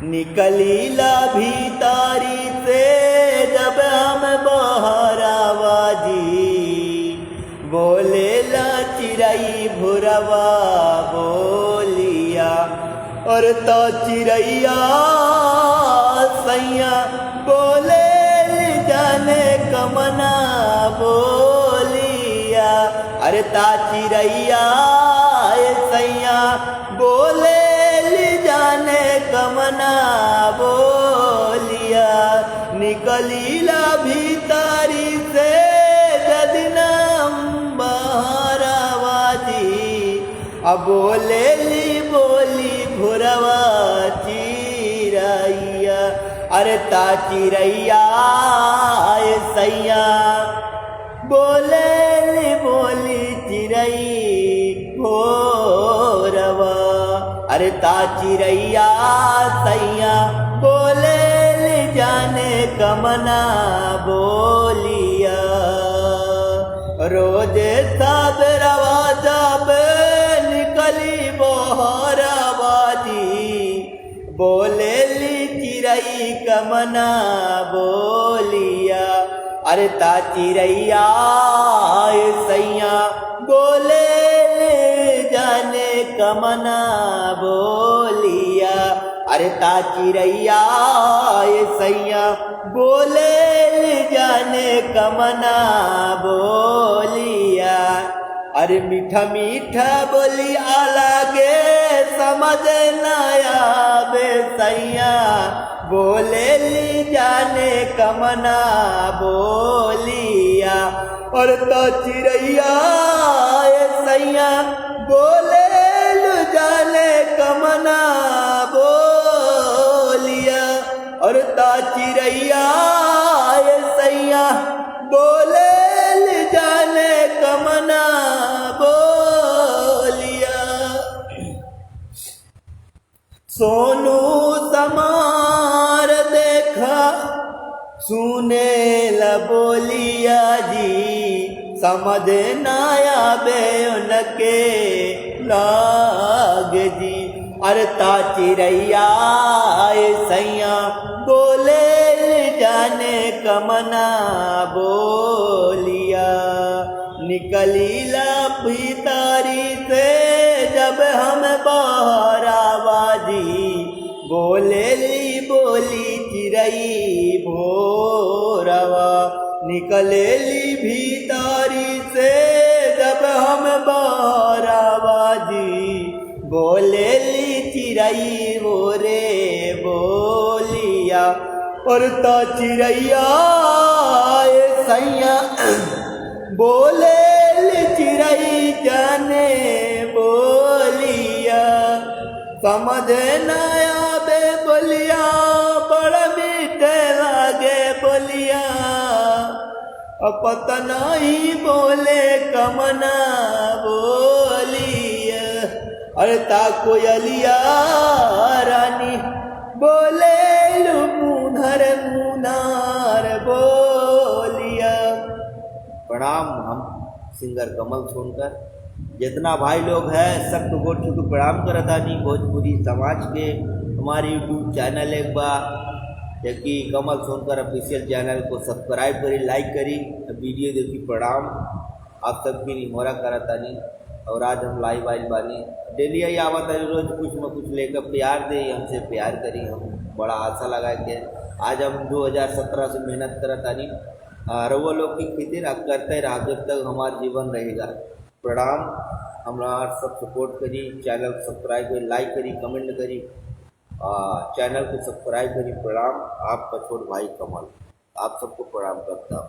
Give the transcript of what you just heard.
निकलीला भीतारी से जब हम बहरावाजी, बोलेला चिड़ई भुरवा बोलिया, और तो चिड़ैया सैया बोले जाने कमना बोलिया। अरे ता चिड़ैया सैया बोले जाने कमना बोलिया। निकलीला भीतारी से जदिनम बहरावाजी, अब बोलेली बोली भुरवा चिड़ैया। अरे ता चिड़ैया सैया बोलेली बोली चिड़ई भोरवा। अरे ता चिड़ैया सैया बोले जाने कमना बोलिया। रोजे साबरवा जब निकली बहरावाजी, बोलेली चिड़ई कमना बोलिया। अरे ता चिड़ैया सैया बोले जाने कमना बोलिया। अरे ता चिड़ैया सैया बोले जाने कमना बोलिया। अरे मीठा मीठा बोली अलगे समझ न आवे सैया, बोलेली जाने कमना बोलिया। और तो चिड़ैया सैया बोले जाने कमना बोलिया। और ता चिड़ैया सैया बोले जाने कमना बोलिया। सोनू समार देखा सुने ल बोलिया जी, समझ न आवे उनके लाग जी। अरे ता चिड़ैया सैया बोले जाने कमना बोलिया। निकलीला भीतारी से जब हम बहरावाजी, बोलेली बोली चिड़ई भोरवा। निकलेली भीतारी से जब हम बहरावाजी, बोलेली चिड़ई भोरे बोलिया। और तो चिड़ैया सैया बोलेली चिड़ई जाने बोलिया। समझ न आवे बोलिया, बड़ा मीठे लागे बोलिया। पता नहीं बोले कमना बोलिया। अरे ता कोयलिया रानी बोले मुनहर मुनार बोलिया। प्रणाम। हम सिंगर कमल सोनकर, जितना भाई लोग हैं सबको गोट छू प्रणाम करतानी। भोजपुरी समाज के हमारे यूट्यूब चैनल एक बार कि कमल सोनकर ऑफिशियल चैनल को सब्सक्राइब करी, लाइक करी, वीडियो देखी। प्रणाम आप सबकी निमोरा करतानी। और आज हम लाइव आइल बानी, डेली ही आवत है, रोज कुछ न कुछ लेकर प्यार दे, हमसे प्यार करी। हम बड़ा आशा लगा के आज हम 2017 से मेहनत करतानी और वो लोग की फिक्र आप करते रहा जब तक हमारा जीवन रहेगा। प्रणाम। हमारा सब सपोर्ट करी, चैनल सब्सक्राइब करी, लाइक करी, कमेंट करी, चैनल को सब्सक्राइब करी। प्रणाम। आपका छोट भाई कमल आप सबको प्रणाम करता हूँ।